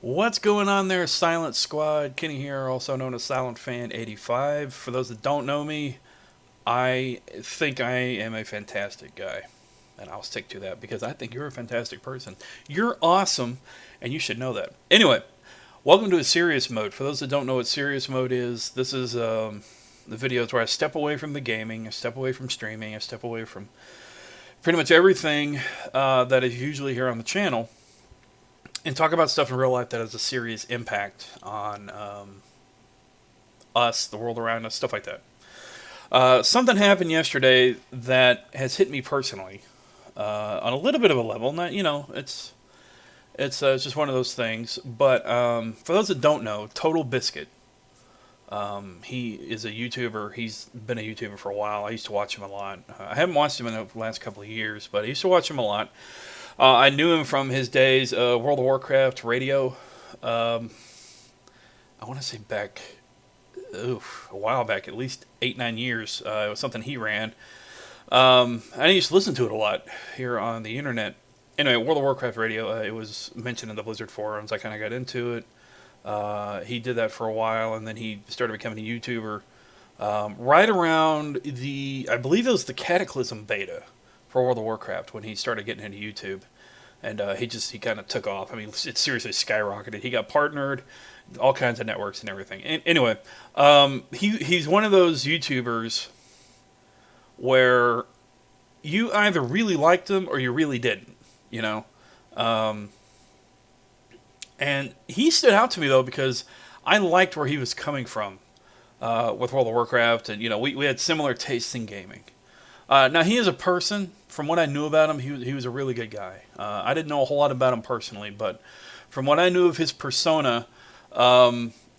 What's going on there, Silent Squad? Kenny here, also known as Silent Fan 85. For those that don't know me, I think I am a fantastic guy. And I'll stick to that because I think you're a fantastic person. You're awesome, and you should know that. Anyway, welcome to a serious mode. For those that don't know what serious mode is, this is the videos where I step away from the gaming, I step away from streaming, I step away from pretty much everything that is usually here on the channel and talk about stuff in real life that has a serious impact on us, the world around us, stuff like that. Something happened yesterday that has hit me personally on a little bit of a level. Not, it's just one of those things. But for those that don't know, TotalBiscuit, he is a YouTuber. He's been a YouTuber for a while. I used to watch him a lot. I haven't watched him in the last couple of years, but I used to watch him a lot. I knew him from his days, World of Warcraft radio. I want to say back, a while back, at least 8-9 years. It was something he ran. I used to listen to it a lot here on the internet. Anyway, World of Warcraft radio, it was mentioned in the Blizzard forums. I kind of got into it. He did that for a while, and then he started becoming a YouTuber. Right around I believe it was the Cataclysm beta for World of Warcraft when he started getting into YouTube. And he kind of took off. I mean, it seriously skyrocketed. He got partnered, all kinds of networks and everything. Anyway, he's one of those YouTubers where you either really liked him or you really didn't, you know. And he stood out to me, though, because I liked where he was coming from with World of Warcraft. And, we had similar tastes in gaming. Now, he is a person. From what I knew about him, he was a really good guy. I didn't know a whole lot about him personally, but from what I knew of his persona,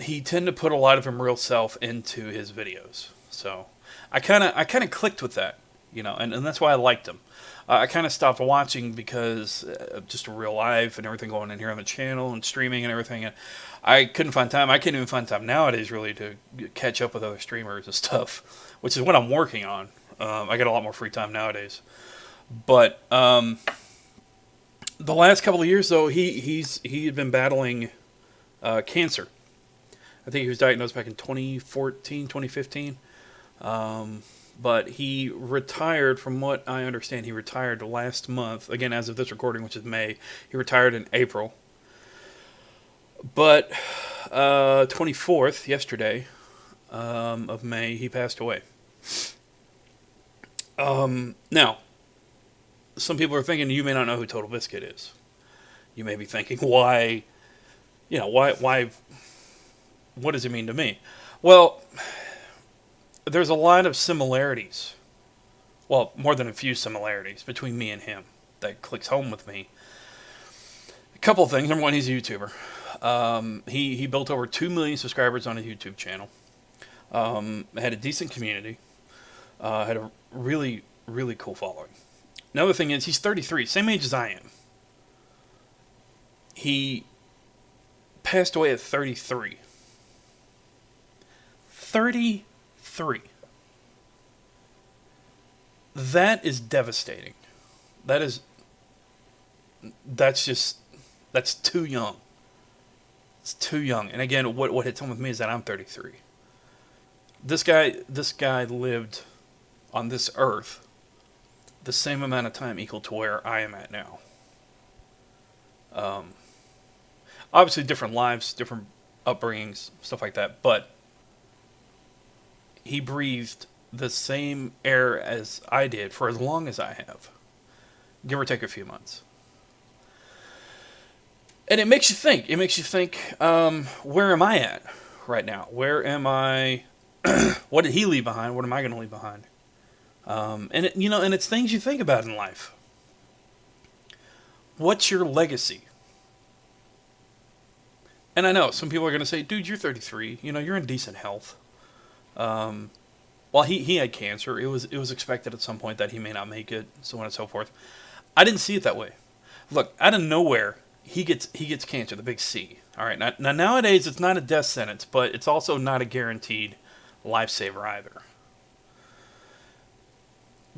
he tended to put a lot of him real self into his videos. So I kind of clicked with that, and that's why I liked him. I kind of stopped watching because just real life and everything going in here on the channel and streaming and everything. And I couldn't find time. I can't even find time nowadays really to catch up with other streamers and stuff, which is what I'm working on. I get a lot more free time nowadays. But the last couple of years, though, he had been battling cancer. I think he was diagnosed back in 2014, 2015. But he retired, from what I understand, he retired last month. Again, as of this recording, which is May, he retired in April. But 24th, yesterday, of May, he passed away. Now, some people are thinking you may not know who TotalBiscuit is. You may be thinking, why, what does it mean to me? Well, there's a lot of similarities. Well, more than a few similarities between me and him that clicks home with me. A couple of things. Number one, he's a YouTuber. He built over 2 million subscribers on his YouTube channel. Had a decent community. Had a really, really cool following. Another thing is he's 33, same age as I am. He passed away at 33. 33. That is devastating. That's too young. It's too young. And again, what hits home with me is that I'm 33. This guy lived on this earth the same amount of time equal to where I am at now. Obviously different lives, different upbringings, stuff like that, but he breathed the same air as I did for as long as I have, give or take a few months. And it makes you think. It makes you think, where am I at right now? Where am I? What did he leave behind? What am I going to leave behind? And it's things you think about in life. What's your legacy? And I know some people are going to say, dude, you're 33. You're in decent health. Well, he had cancer. It was expected at some point that he may not make it, so on and so forth. I didn't see it that way. Look, out of nowhere, he gets cancer, the big C. All right, now nowadays it's not a death sentence, but it's also not a guaranteed lifesaver either.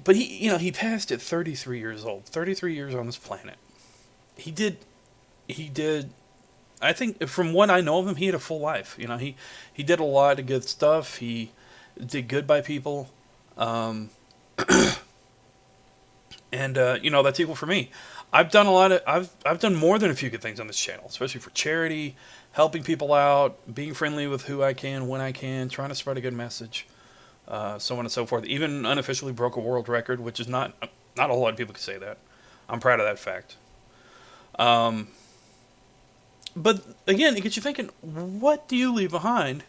But he passed at 33 years old. 33 years on this planet. He did I think from what I know of him, he had a full life. You know, he did a lot of good stuff. He did good by people, um, and you know that's equal for me. I've done a lot of I've done more than a few good things on this channel, especially for charity, helping people out, being friendly with who I can when I can, trying to spread a good message, so on and so forth. Even unofficially broke a world record, which is not a whole lot of people can say that. I'm proud of that fact. Um, but again, it gets you thinking: what do you leave behind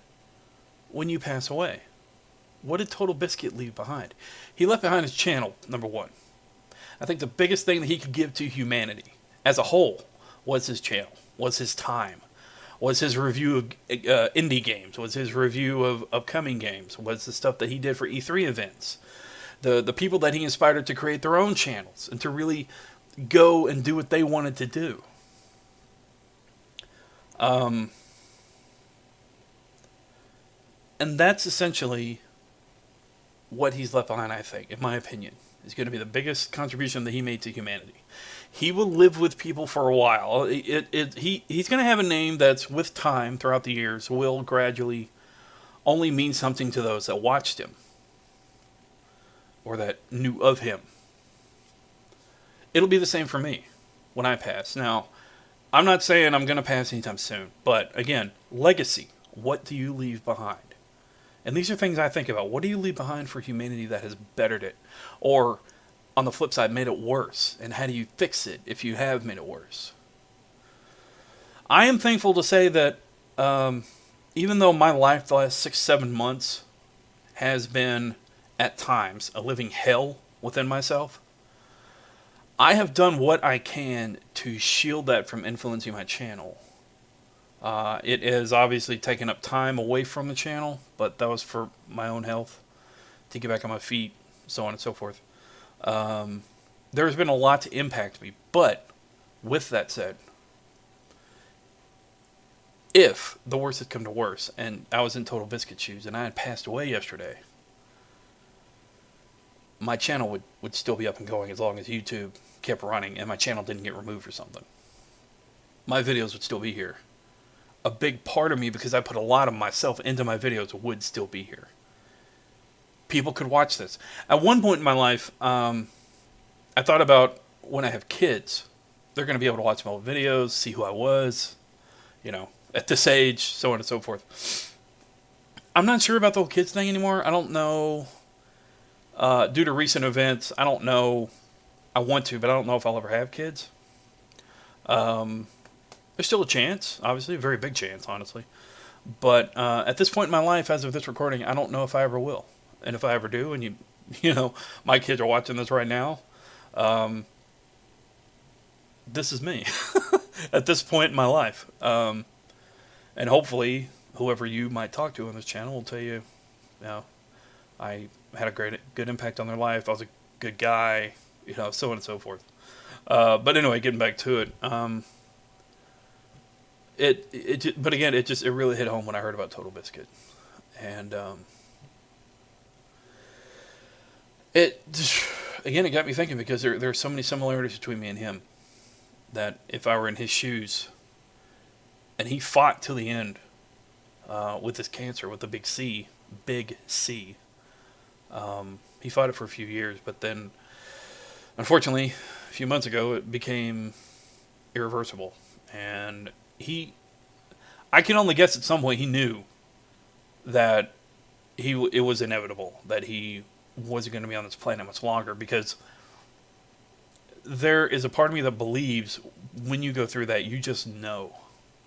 when you pass away? What did Total Biscuit leave behind? He left behind his channel, number one. I think the biggest thing that he could give to humanity as a whole was his channel, was his time, was his review of indie games, was his review of upcoming games, was the stuff that he did for E3 events, the people that he inspired to create their own channels and to really go and do what they wanted to do. Um, and that's essentially what he's left behind, I think, in my opinion, is going to be the biggest contribution that he made to humanity. He will live with people for a while. He's going to have a name that's, with time, throughout the years, will gradually only mean something to those that watched him or that knew of him. It'll be the same for me when I pass. Now, I'm not saying I'm going to pass anytime soon, but again, legacy. What do you leave behind? And these are things I think about. What do you leave behind for humanity that has bettered it? Or, on the flip side, made it worse? And how do you fix it if you have made it worse? I am thankful to say that even though my life the last 6-7 months has been, at times, a living hell within myself, I have done what I can to shield that from influencing my channel. It has obviously taken up time away from the channel, but that was for my own health, to get back on my feet, so on and so forth. There's been a lot to impact me, but with that said, if the worst had come to worse, and I was in Total Biscuit shoes, and I had passed away yesterday, my channel would still be up and going as long as YouTube kept running and my channel didn't get removed or something. My videos would still be here. A big part of me, because I put a lot of myself into my videos, would still be here. People could watch this. At one point in my life, I thought about when I have kids, they're going to be able to watch my old videos, see who I was, you know, at this age, so on and so forth. I'm not sure about the whole kids thing anymore. I don't know. Due to recent events, I don't know. I want to, but I don't know if I'll ever have kids. There's still a chance, obviously, a very big chance, honestly. But at this point in my life, as of this recording, I don't know if I ever will. And if I ever do, and you know, my kids are watching this right now, this is me at this point in my life. And hopefully, whoever you might talk to on this channel will tell you, you know, I had a good impact on their life. I was a good guy, you know, so on and so forth. But anyway, getting back to it, but again, it really hit home when I heard about Total Biscuit, and it got me thinking, because there are so many similarities between me and him that if I were in his shoes, and he fought till the end with his cancer, with the big C. He fought it for a few years, but then, unfortunately, a few months ago, it became irreversible. And I can only guess at some point he knew that it was inevitable, that he wasn't going to be on this planet much longer, because there is a part of me that believes when you go through that, you just know.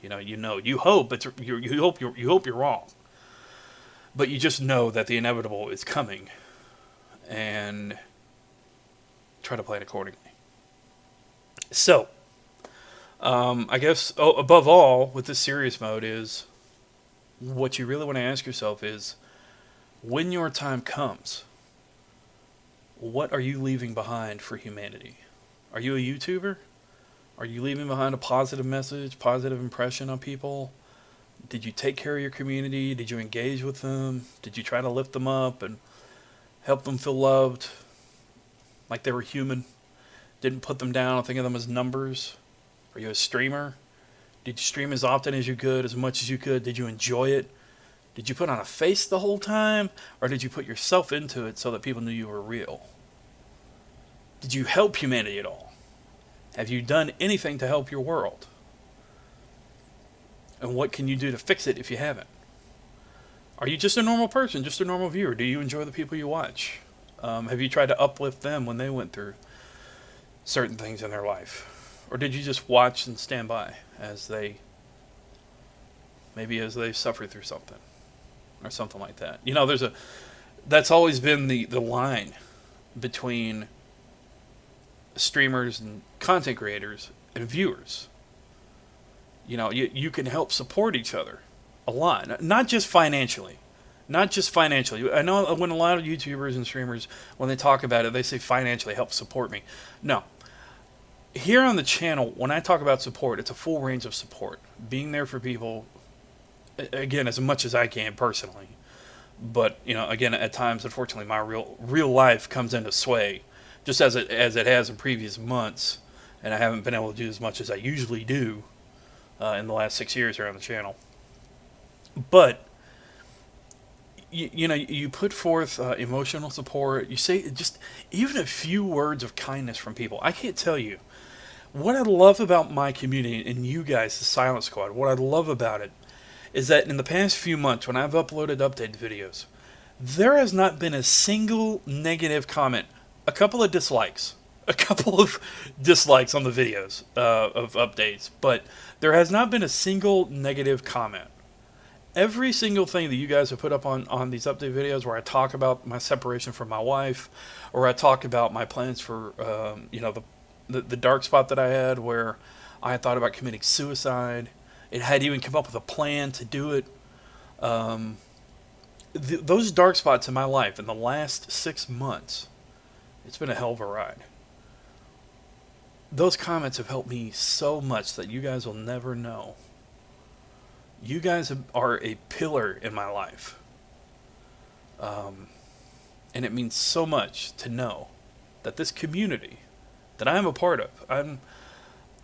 You hope, but you hope you're wrong. But you just know that the inevitable is coming, and try to plan accordingly. So, I guess above all, with this serious mode, is what you really want to ask yourself is, when your time comes, what are you leaving behind for humanity? Are you a YouTuber? Are you leaving behind a positive message, positive impression on people? Did you take care of your community? Did you engage with them? Did you try to lift them up and help them feel loved, like they were human? Didn't put them down, think of them as numbers? Are you a streamer? Did you stream as often as you could, as much as you could? Did you enjoy it? Did you put on a face the whole time? Or did you put yourself into it so that people knew you were real? Did you help humanity at all? Have you done anything to help your world? And what can you do to fix it if you haven't? Are you just a normal person, just a normal viewer? Do you enjoy the people you watch? Have you tried to uplift them when they went through certain things in their life? Or did you just watch and stand by as they suffer through something or something like that? You know, that's always been the line between streamers and content creators and viewers. You know, you can help support each other a lot, not just financially. Not just financially. I know when a lot of YouTubers and streamers, when they talk about it, they say financially help support me. No. Here on the channel, when I talk about support, it's a full range of support. Being there for people, again, as much as I can personally. But, you know, again, at times, unfortunately, my real life comes into sway, just as it has in previous months, and I haven't been able to do as much as I usually do in the last 6 years here on the channel. But you know, you put forth emotional support. You say just even a few words of kindness from people. I can't tell you what I love about my community and you guys, the Silent Squad. What I love about it is that in the past few months, when I've uploaded updated videos, there has not been a single negative comment. A couple of dislikes on the videos of updates, but there has not been a single negative comment. Every single thing that you guys have put up on these update videos where I talk about my separation from my wife, or I talk about my plans for, you know, the dark spot that I had where I had thought about committing suicide. It had even come up with a plan to do it. Those dark spots in my life in the last 6 months, it's been a hell of a ride. Those comments have helped me so much that you guys will never know. You guys are a pillar in my life. And it means so much to know that this community that I am a part of,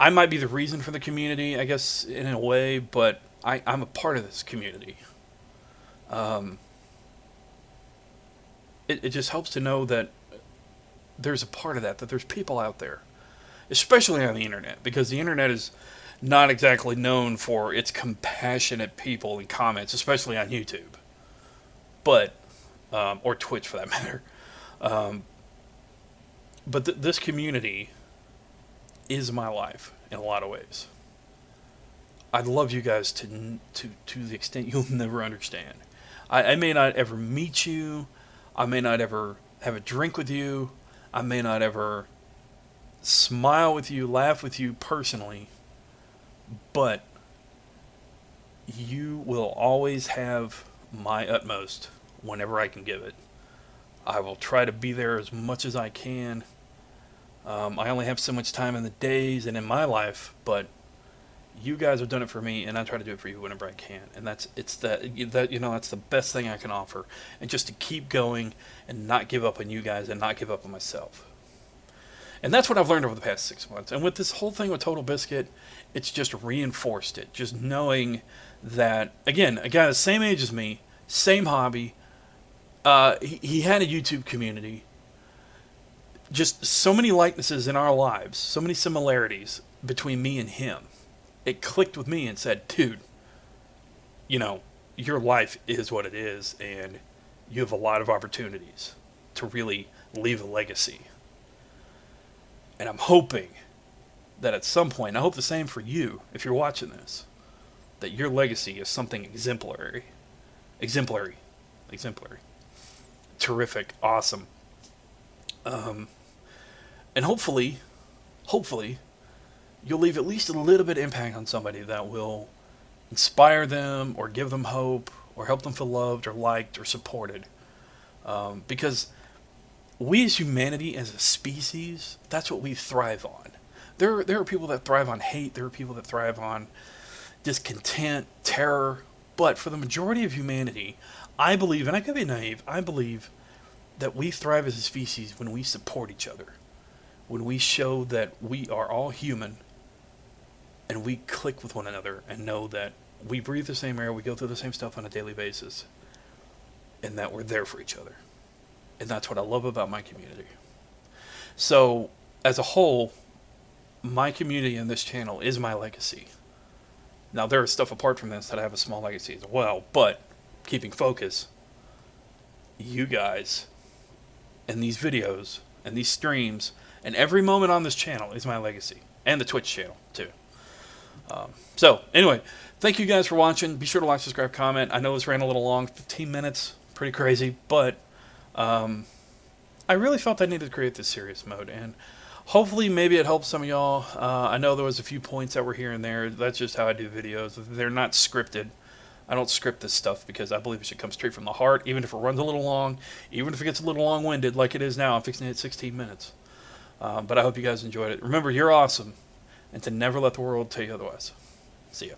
I might be the reason for the community, I guess, in a way, but I'm a part of this community. It just helps to know that there's a part of that there's people out there, especially on the internet, because the internet is not exactly known for its compassionate people in comments, especially on YouTube, but or Twitch for that matter. But this community is my life in a lot of ways. I love you guys to the extent you'll never understand. I may not ever meet you. I may not ever have a drink with you. I may not ever smile with you, laugh with you personally. But you will always have my utmost whenever I can give it. I will try to be there as much as I can. I only have so much time in the days and in my life, but you guys have done it for me, and I try to do it for you whenever I can. And that's the best thing I can offer, and just to keep going and not give up on you guys and not give up on myself. And that's what I've learned over the past 6 months. And with this whole thing with TotalBiscuit, it's just reinforced it. Just knowing that, again, a guy the same age as me, same hobby, he had a YouTube community. Just so many likenesses in our lives, so many similarities between me and him. It clicked with me and said, dude, you know, your life is what it is, and you have a lot of opportunities to really leave a legacy. And I'm hoping that at some point, and I hope the same for you, if you're watching this, that your legacy is something exemplary. Terrific, awesome. And hopefully, you'll leave at least a little bit of impact on somebody that will inspire them or give them hope or help them feel loved or liked or supported. Because we as humanity, as a species, that's what we thrive on. There are people that thrive on hate. There are people that thrive on discontent, terror. But for the majority of humanity, I believe, and I could be naive, I believe that we thrive as a species when we support each other. When we show that we are all human and we click with one another and know that we breathe the same air, we go through the same stuff on a daily basis, and that we're there for each other. And that's what I love about my community. So, as a whole, my community in this channel is my legacy. Now, there is stuff apart from this that I have a small legacy as well, but keeping focus, you guys, and these videos, and these streams, and every moment on this channel is my legacy. And the Twitch channel, too. So, anyway, thank you guys for watching. Be sure to like, subscribe, comment. I know this ran a little long, 15 minutes, pretty crazy, but I really felt I needed to create this serious mode, and hopefully maybe it helps some of y'all. I know there was a few points that were here and there. That's just how I do videos. They're not scripted. I don't script this stuff because I believe it should come straight from the heart, even if it runs a little long, even if it gets a little long-winded like it is now. I'm fixing it at 16 minutes. But I hope you guys enjoyed it. Remember, you're awesome, and to never let the world tell you otherwise. See ya.